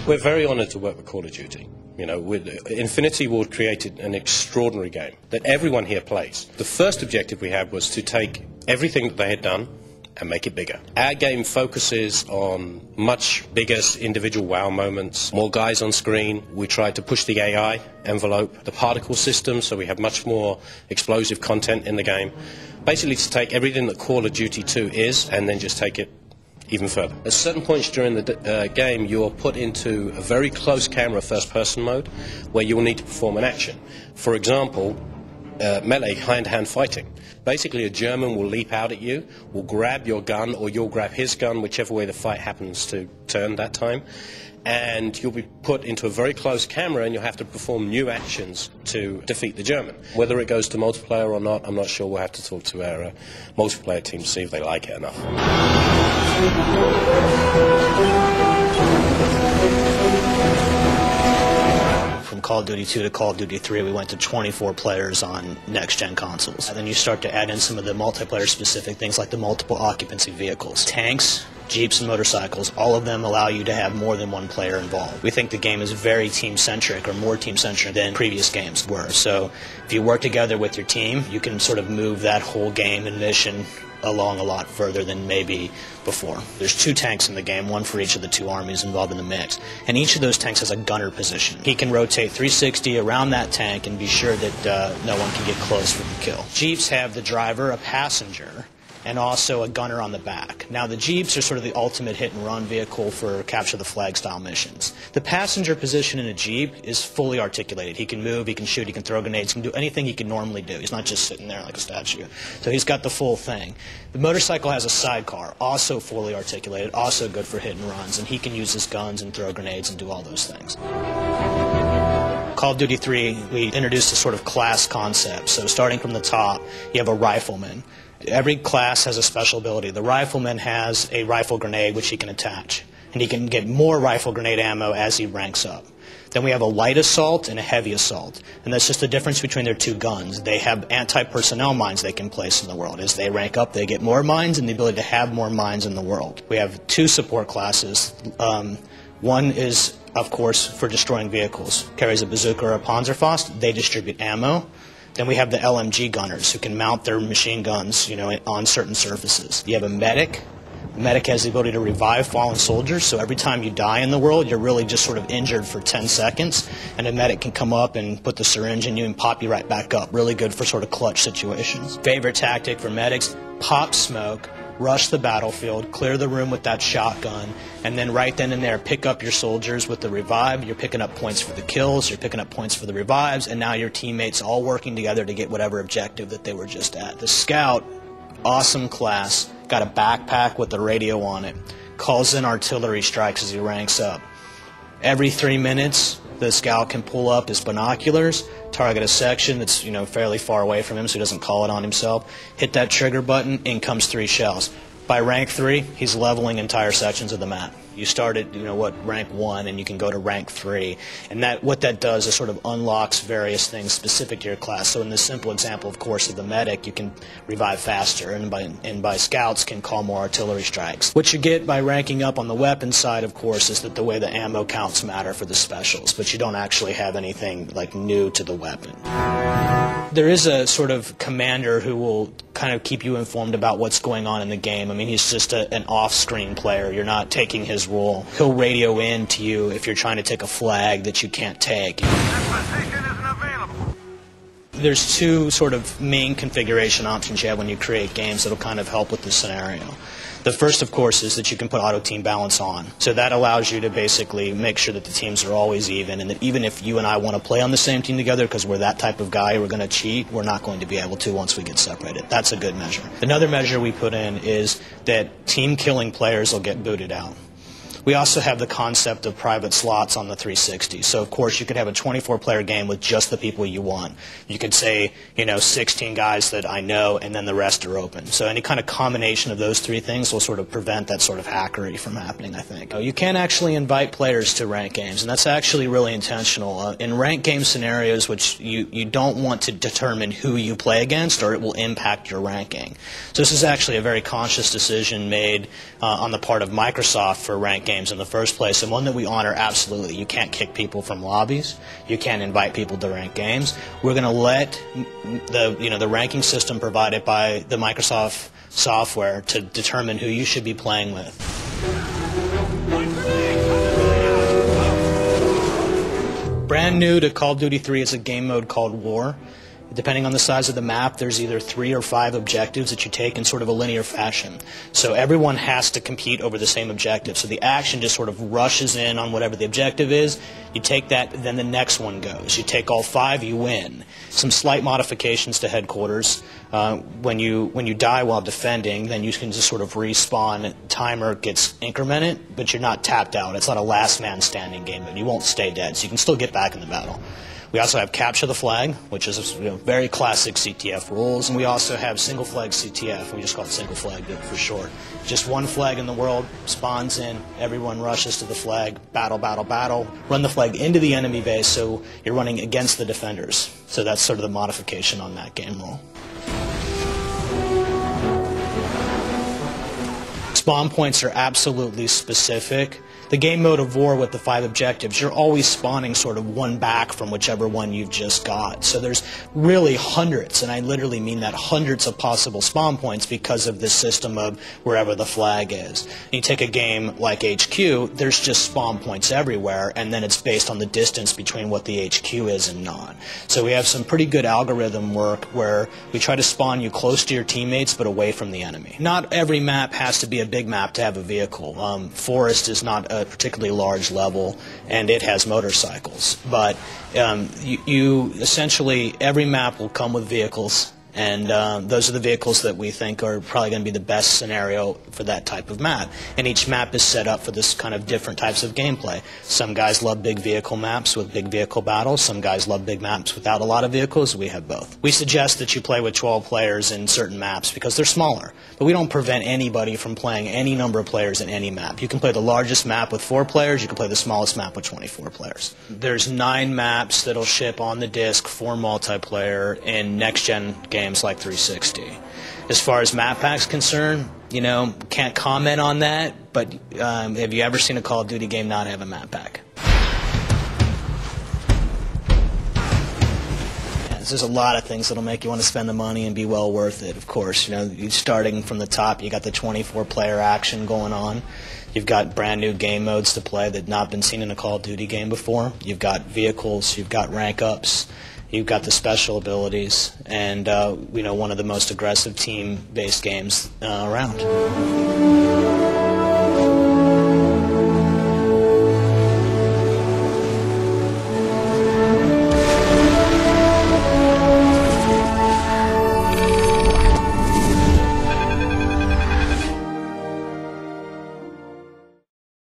We're very honoured to work with Call of Duty. You know, Infinity Ward created an extraordinary game that everyone here plays. The first objective we had was to take everything that they had done and make it bigger. Our game focuses on much bigger individual wow moments, more guys on screen. We tried to push the AI envelope, the particle system, so we have much more explosive content in the game. Basically to take everything that Call of Duty 2 is and then just take it even further. At certain points during the game, you're put into a very close camera first-person mode where you will need to perform an action. For example, melee, hand-to-hand fighting. Basically, a German will leap out at you, will grab your gun, or you'll grab his gun, whichever way the fight happens to turn that time, and you'll be put into a very close camera and you'll have to perform new actions to defeat the German. Whether it goes to multiplayer or not, I'm not sure. We'll have to talk to our multiplayer team to see if they like it enough. From Call of Duty 2 to Call of Duty 3, we went to 24 players on next-gen consoles. And then you start to add in some of the multiplayer-specific things like the multiple occupancy vehicles. Tanks, Jeeps, and motorcycles, all of them allow you to have more than one player involved. We think the game is very team-centric, or more team-centric than previous games were. So if you work together with your team, you can sort of move that whole game and mission along a lot further than maybe before. There's 2 tanks in the game, one for each of the 2 armies involved in the mix, and each of those tanks has a gunner position. He can rotate 360 around that tank and be sure that no one can get close for the kill. Jeeps have the driver, a passenger, and also a gunner on the back. Now the Jeeps are sort of the ultimate hit-and-run vehicle for capture the flag style missions. The passenger position in a Jeep is fully articulated. He can move, he can shoot, he can throw grenades, he can do anything he can normally do. He's not just sitting there like a statue. So he's got the full thing. The motorcycle has a sidecar, also fully articulated, also good for hit-and-runs, and he can use his guns and throw grenades and do all those things. Call of Duty 3, we introduced a sort of class concept. So starting from the top, you have a rifleman. Every class has a special ability. The rifleman has a rifle grenade which he can attach, and he can get more rifle grenade ammo as he ranks up. Then we have a light assault and a heavy assault, and that's just the difference between their 2 guns. They have anti-personnel mines they can place in the world. As they rank up, they get more mines and the ability to have more mines in the world. We have 2 support classes. One is, of course, for destroying vehicles. Carries a bazooka or a Panzerfaust. They distribute ammo. Then we have the LMG gunners who can mount their machine guns, you know, on certain surfaces. You have a medic. The medic has the ability to revive fallen soldiers, so every time you die in the world, you're really just sort of injured for 10 seconds, and a medic can come up and put the syringe in you and pop you right back up. Really good for sort of clutch situations. Favorite tactic for medics, pop smoke, rush the battlefield, clear the room with that shotgun, and then right then and there pick up your soldiers with the revive. You're picking up points for the kills, you're picking up points for the revives, and now your teammates all working together to get whatever objective that they were just at. The Scout, awesome class, got a backpack with a radio on it, calls in artillery strikes as he ranks up. Every 3 minutes, the Scout can pull up his binoculars, target a section that's, you know, fairly far away from him so he doesn't call it on himself, hit that trigger button, in comes 3 shells. By rank 3, he's leveling entire sections of the map. You start at, you know, rank 1, and you can go to rank 3. And what that does is sort of unlocks various things specific to your class. So in this simple example, of course, of the medic, you can revive faster, and by Scouts can call more artillery strikes. What you get by ranking up on the weapon side, of course, is that the way the ammo counts matter for the specials, but you don't actually have anything like new to the weapon. There is a sort of commander who will kind of keep you informed about what's going on in the game. I mean, he's just an off-screen player. You're not taking his role. He'll radio in to you if you're trying to take a flag that you can't take. That position isn't available. There's 2 sort of main configuration options you have when you create games that'll kind of help with this scenario. The first, of course, is that you can put auto team balance on. So that allows you to basically make sure that the teams are always even, and that even if you and I want to play on the same team together because we're that type of guy, we're going to cheat, we're not going to be able to once we get separated. That's a good measure. Another measure we put in is that team killing players will get booted out. We also have the concept of private slots on the 360. So, of course, you could have a 24-player game with just the people you want. You could say, 16 guys that I know, and then the rest are open. So any kind of combination of those 3 things will sort of prevent that sort of hackery from happening, I think. You can actually invite players to ranked games, and that's actually really intentional. In ranked game scenarios, which you don't want to determine who you play against, or it will impact your ranking. So this is actually a very conscious decision made on the part of Microsoft for ranked games in the first place, and one that we honor absolutely. You can't kick people from lobbies. You can't invite people to rank games. We're going to let the ranking system provided by the Microsoft software to determine who you should be playing with. Brand new to Call of Duty 3 is a game mode called War. Depending on the size of the map, there's either 3 or 5 objectives that you take in sort of a linear fashion. So everyone has to compete over the same objective. So the action just sort of rushes in on whatever the objective is. You take that, then the next one goes. You take all 5, you win. Some slight modifications to headquarters. When you die while defending, then you can just sort of respawn. Timer gets incremented, but you're not tapped out. It's not a last man standing game, but you won't stay dead, so you can still get back in the battle. We also have Capture the Flag, which is very classic CTF rules, and we also have Single Flag CTF. We just call it Single Flag for short. Just one flag in the world, spawns in, everyone rushes to the flag, battle, battle, battle, run the flag into the enemy base, so you're running against the defenders. So that's sort of the modification on that game rule. Spawn points are absolutely specific. The game mode of War with the 5 objectives, you're always spawning sort of one back from whichever one you've just got. So there's really hundreds, and I literally mean that, hundreds of possible spawn points because of this system of wherever the flag is. You take a game like HQ, there's just spawn points everywhere, and then it's based on the distance between what the HQ is and not. So we have some pretty good algorithm work where we try to spawn you close to your teammates but away from the enemy. Not every map has to be a big map to have a vehicle. Forest is not a particularly large level, and it has motorcycles. But you essentially, every map will come with vehicles, and those are the vehicles that we think are probably going to be the best scenario for that type of map. And each map is set up for this kind of different types of gameplay. Some guys love big vehicle maps with big vehicle battles. Some guys love big maps without a lot of vehicles. We have both. We suggest that you play with 12 players in certain maps because they're smaller. But we don't prevent anybody from playing any number of players in any map. You can play the largest map with 4 players. You can play the smallest map with 24 players. There's 9 maps that'll ship on the disc for multiplayer in next-gen games like 360. As far as map pack's concerned, can't comment on that, but have you ever seen a Call of Duty game not have a map pack? There's a lot of things that'll make you want to spend the money and be well worth it, of course. You're starting from the top, you got the 24-player action going on. You've got brand new game modes to play that have not been seen in a Call of Duty game before. You've got vehicles, you've got rank ups, you've got the special abilities, and one of the most aggressive team-based games around.